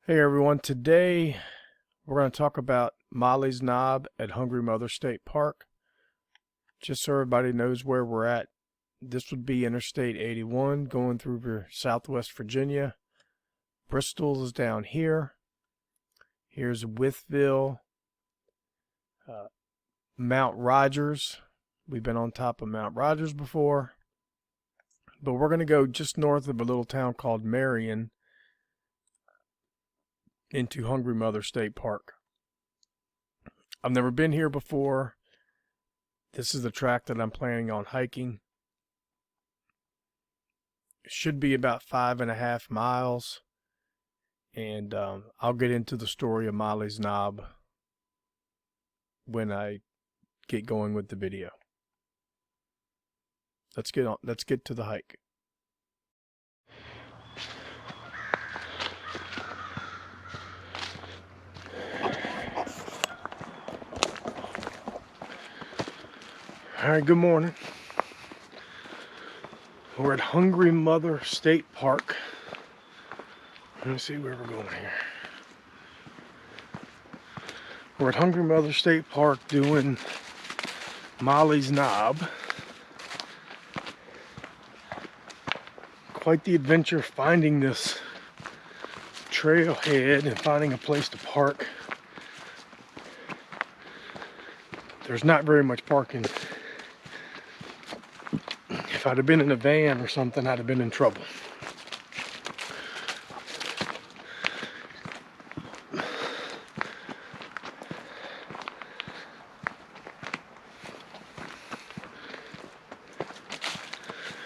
Hey everyone, today we're going to talk about Molly's Knob at Hungry Mother State Park. Just so everybody knows where we're at, this would be Interstate 81 going through Southwest Virginia. Bristol is down here. Here's Wytheville, Mount Rogers. We've been on top of Mount Rogers before, but we're going to go just north of a little town called Marion into Hungry Mother State Park. I've never been here before. This is the track that I'm planning on hiking. It should be about 5.5 miles. And I'll get into the story of Molly's Knob when I get going with the video. Let's get to the hike. All right, good morning. We're at Hungry Mother State Park. Let me see where we're going here. We're at Hungry Mother State Park doing Molly's Knob. Quite the adventure finding this trailhead and finding a place to park. There's not very much parking. If I'd have been in a van or something, I'd have been in trouble.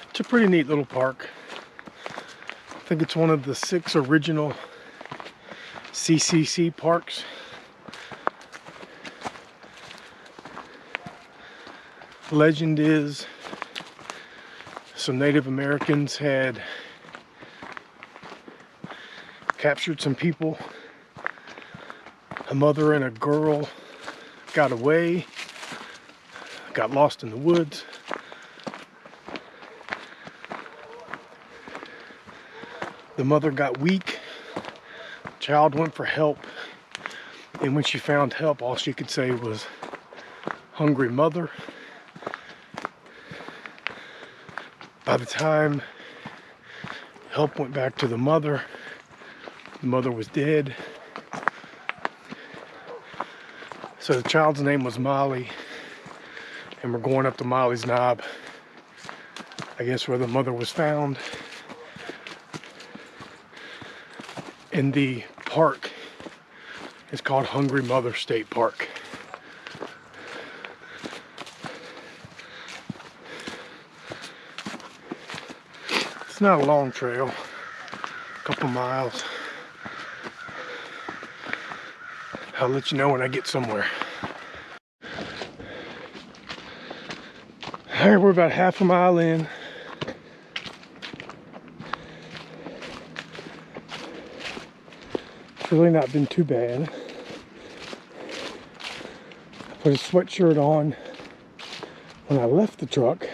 It's a pretty neat little park. I think it's one of the 6 original CCC parks. Legend is some Native Americans had captured some people. A mother and a girl got away, got lost in the woods. The mother got weak. The child went for help. And when she found help, all she could say was, "Hungry mother." By the time help went back to the mother was dead. So the child's name was Molly, and we're going up to Molly's Knob, I guess where the mother was found. And the park is called Hungry Mother State Park. It's not a long trail, a couple miles. I'll let you know when I get somewhere. All right, we're about half a mile in. It's really not been too bad. I put a sweatshirt on when I left the truck.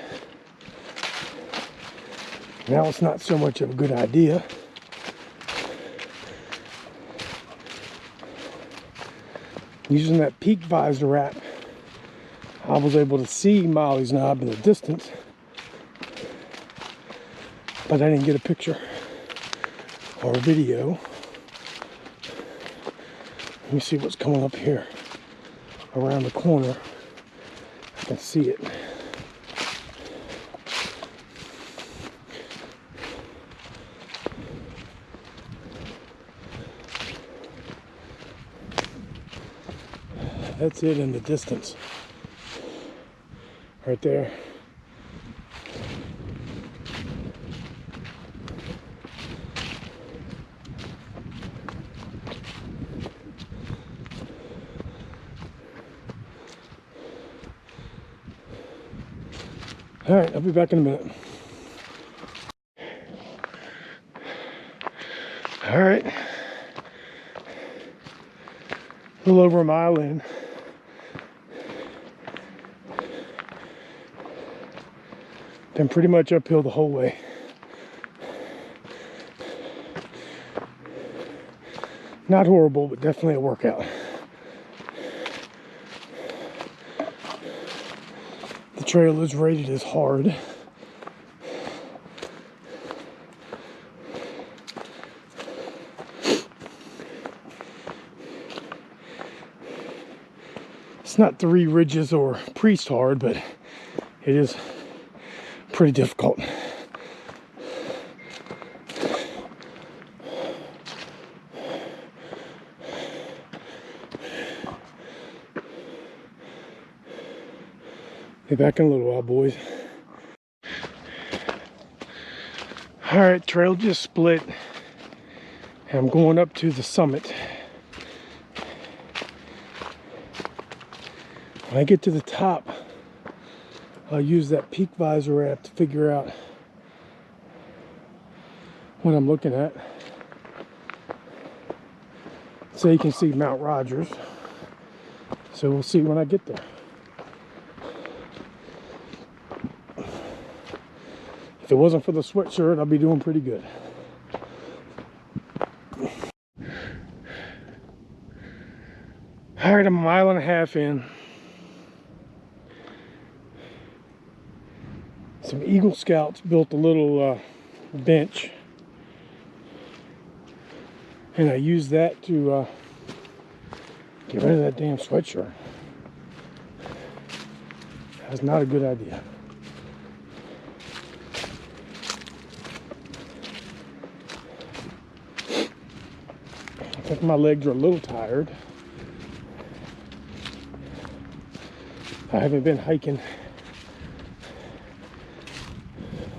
Now it's not so much of a good idea. Using that peak visor wrap, I was able to see Molly's Knob in the distance, but I didn't get a picture or a video. Let me see what's coming up here around the corner. I can see it. That's it in the distance. Right there. All right, I'll be back in a minute. All right. A little over a mile in. Been pretty much uphill the whole way. Not horrible, but definitely a workout. The trail is rated as hard. It's not Three Ridges or Priest hard, but it is pretty difficult. Be back in a little while, boys. Alright, trail just split. And I'm going up to the summit. When I get to the top, I'll use that Peak Visor app to figure out what I'm looking at. So you can see Mount Rogers. So we'll see when I get there. If it wasn't for the sweatshirt, I'll be doing pretty good. All right, I'm a mile and a half in. Some Eagle Scouts built a little bench, and I used that to get rid of that damn sweatshirt. That's not a good idea. I think my legs are a little tired. I haven't been hiking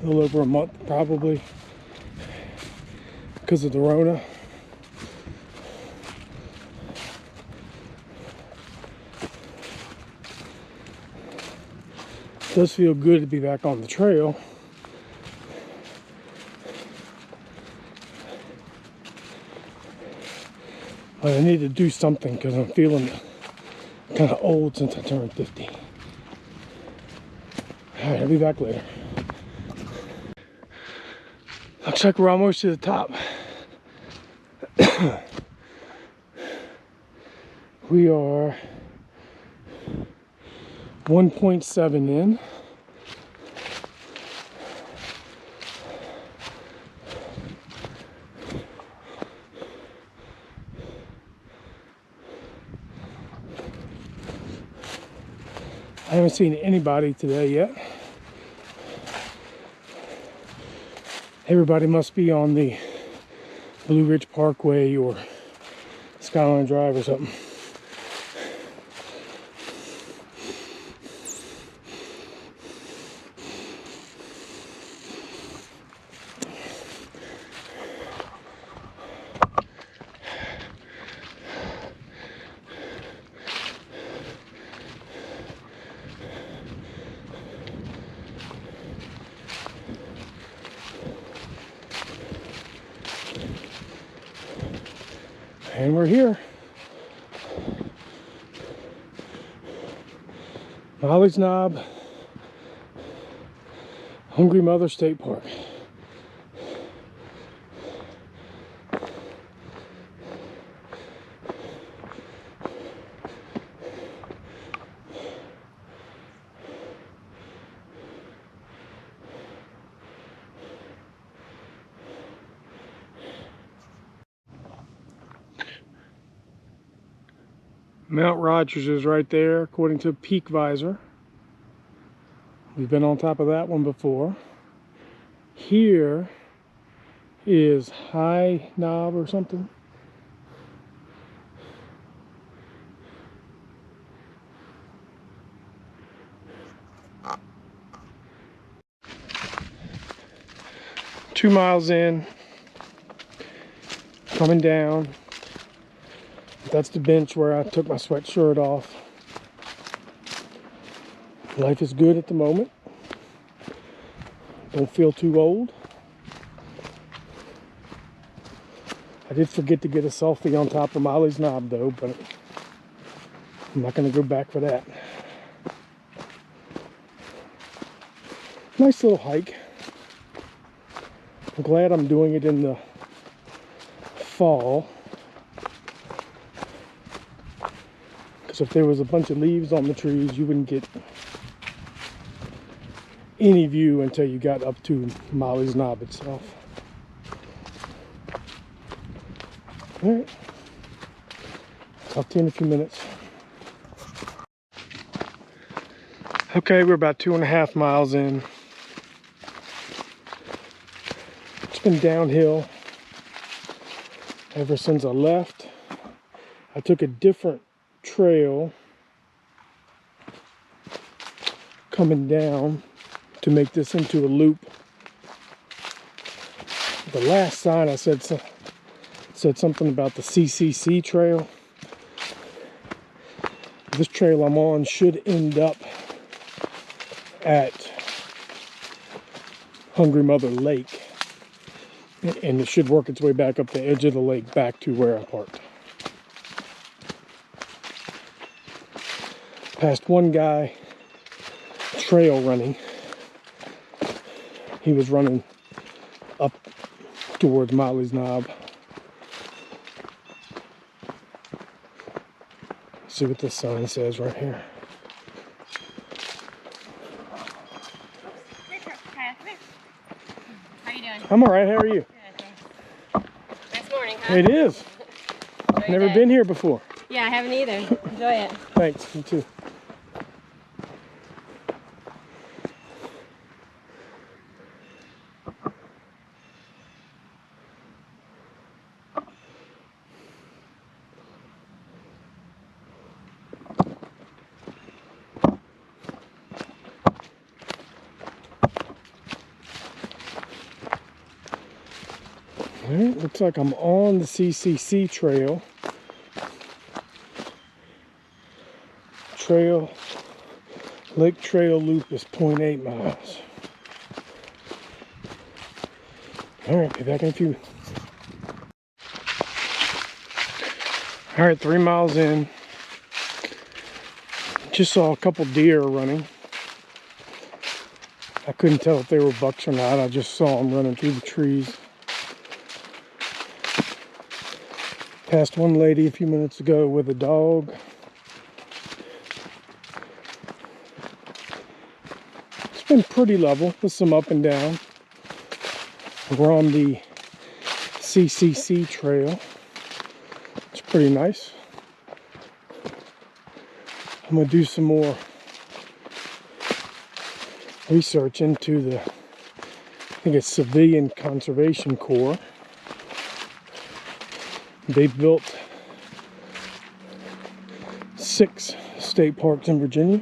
a little over a month, probably, because of the Rona. It does feel good to be back on the trail. But I need to do something because I'm feeling kind of old since I turned 50. All right, I'll be back later. Looks like we're almost to the top. We are 1.7 in. I haven't seen anybody today yet. Everybody must be on the Blue Ridge Parkway or Skyline Drive or something. And we're here. Molly's Knob, Hungry Mother State Park. Mount Rogers is right there, according to Peak Visor. We've been on top of that one before. Here is High Knob or something. Two miles in, coming down. That's the bench where I took my sweatshirt off. Life is good at the moment. Don't feel too old. I did forget to get a selfie on top of Molly's Knob though, but I'm not going to go back for that. Nice little hike. I'm glad I'm doing it in the fall. So if there was a bunch of leaves on the trees, you wouldn't get any view until you got up to Molly's Knob itself. All right, talk to you in a few minutes. Okay, we're about 2.5 miles in. It's been downhill ever since I left. I took a different trail coming down to make this into a loop. The last sign I said something about the CCC trail. This trail I'm on should end up at Hungry Mother Lake, and it should work its way back up the edge of the lake back to where I parked. Passed one guy trail running. He was running up towards Molly's Knob. See what this sign says right here. How you doing? I'm all right. How are you? Good. Nice morning, huh? It is. Enjoy your Never day. been here before. Yeah, I haven't either. Enjoy it. Thanks. You too. All right, looks like I'm on the CCC trail. Lake Trail Loop is 0.8 miles. All right, be back in a few. All right, 3 miles in. Just saw a couple deer running. I couldn't tell if they were bucks or not. I just saw them running through the trees. Passed one lady a few minutes ago with a dog. It's been pretty level with some up and down. We're on the CCC trail. It's pretty nice. I'm gonna do some more research into the, I think it's Civilian Conservation Corps. They built 6 state parks in Virginia.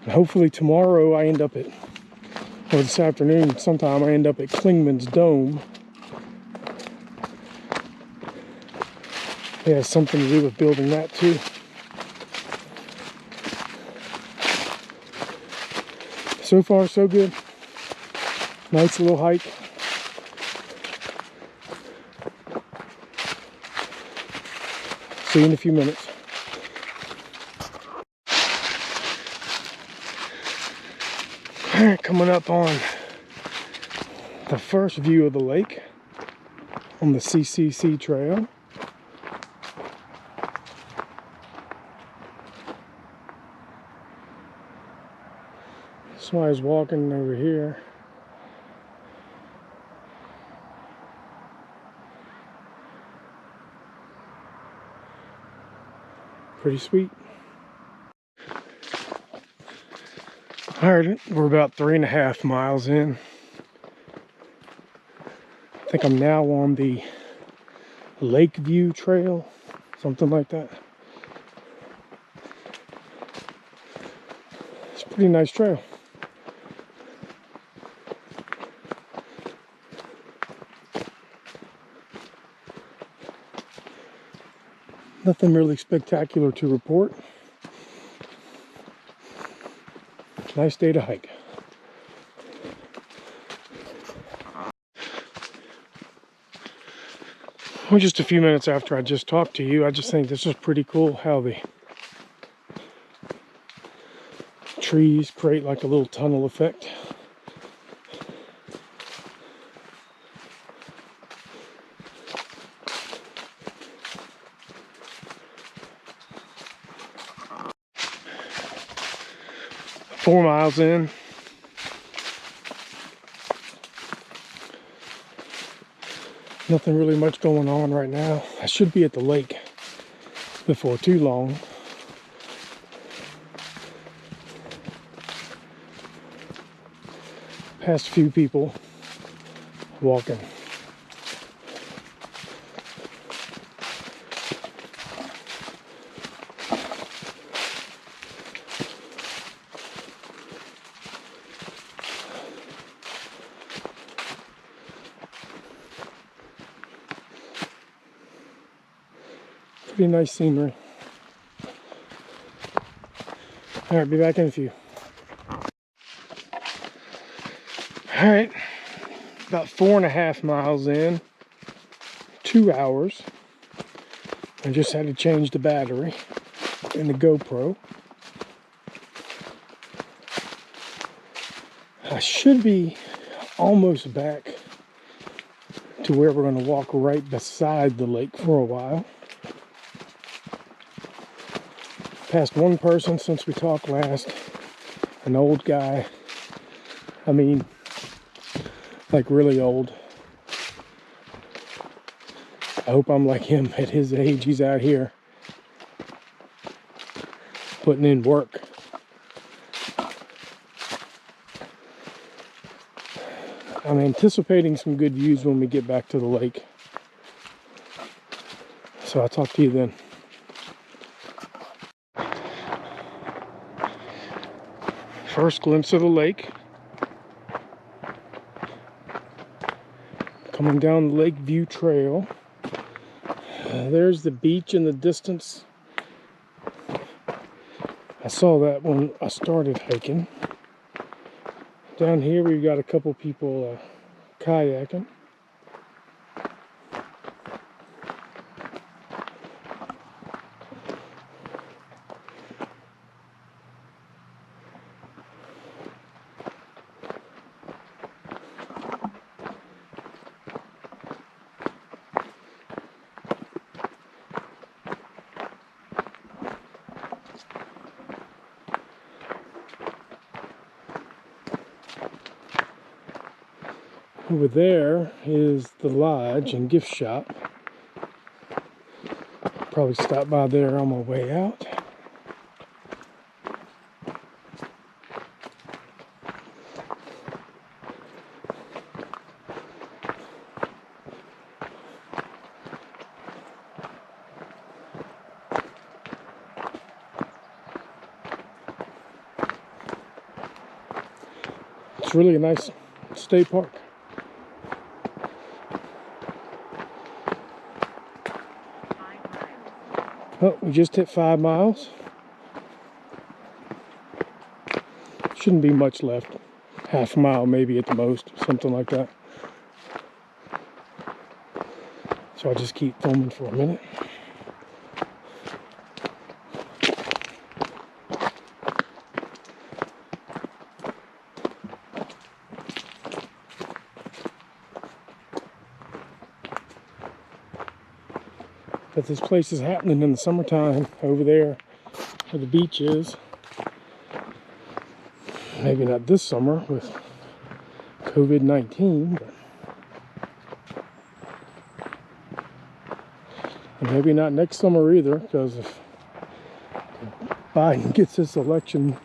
And hopefully tomorrow I end up at, or this afternoon sometime, I end up at Clingman's Dome. It has something to do with building that too. So far, so good. Nice little hike. See you in a few minutes. All right, coming up on the first view of the lake on the CCC trail. That's why I was walking over here. Pretty sweet. All right, we're about 3.5 miles in. I think I'm now on the Lakeview Trail, something like that. It's a pretty nice trail. Nothing really spectacular to report. Nice day to hike. Well, just a few minutes after I just talked to you, I just think this is pretty cool how the trees create like a little tunnel effect. 4 miles in. Nothing really much going on right now. I should be at the lake before too long. Past a few people walking. Pretty nice scenery. All right, be back in a few. All right, about 4.5 miles in, 2 hours. I just had to change the battery in the GoPro. I should be almost back to where we're going to walk right beside the lake for a while. Passed one person since we talked last, an old guy. I mean, like really old. I hope I'm like him at his age. He's out here putting in work. I'm anticipating some good views when we get back to the lake. So I'll talk to you then. First glimpse of the lake. Coming down the Lake View Trail. There's the beach in the distance. I saw that when I started hiking. Down here we've got a couple people kayaking. Over there is the lodge and gift shop. Probably stop by there on my way out. It's really a nice state park. Oh, we just hit 5 miles. Shouldn't be much left. Half a mile maybe at the most, something like that. So I'll just keep filming for a minute. But this place is happening in the summertime over there where the beach is. Maybe not this summer with COVID-19, but and maybe not next summer either, because if Biden gets this election,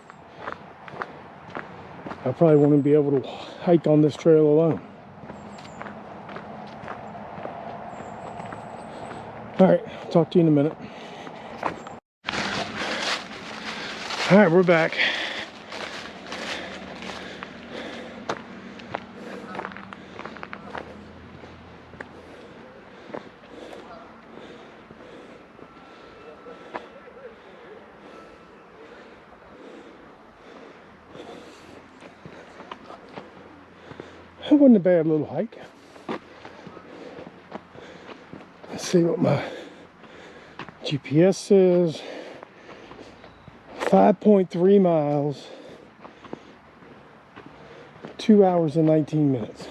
I probably won't be able to hike on this trail alone. All right, talk to you in a minute. All right, we're back. It wasn't a bad little hike. Let's see what my GPS says. 5.3 miles, 2 hours and 19 minutes.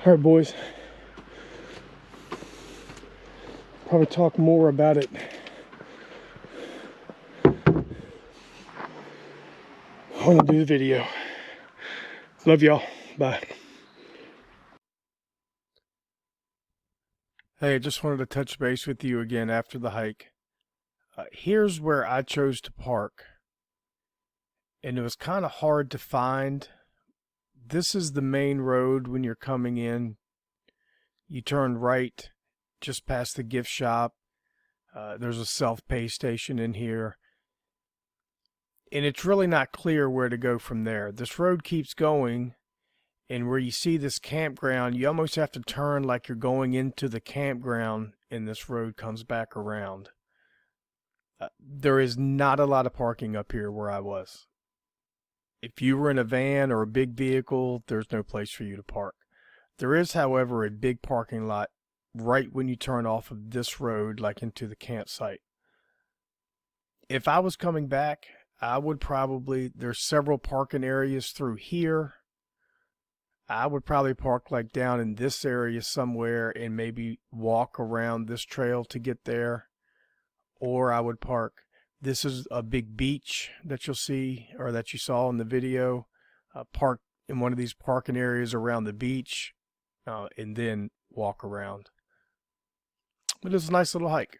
All right, boys. Probably talk more about it when I do the video. Love y'all. Bye. Hey, I just wanted to touch base with you again after the hike. Here's where I chose to park, and it was kind of hard to find. This is the main road when you're coming in. You turn right just past the gift shop. There's a self-pay station in here. And it's really not clear where to go from there. This road keeps going, and where you see this campground, you almost have to turn like you're going into the campground, and this road comes back around. There is not a lot of parking up here where I was. If you were in a van or a big vehicle, there's no place for you to park. There is, however, a big parking lot right when you turn off of this road, like into the campsite. If I was coming back, I would probably, there's several parking areas through here. I would probably park like down in this area somewhere and maybe walk around this trail to get there. Or I would park, this is a big beach that you'll see, or that you saw in the video. Park in one of these parking areas around the beach, and then walk around. But it's a nice little hike.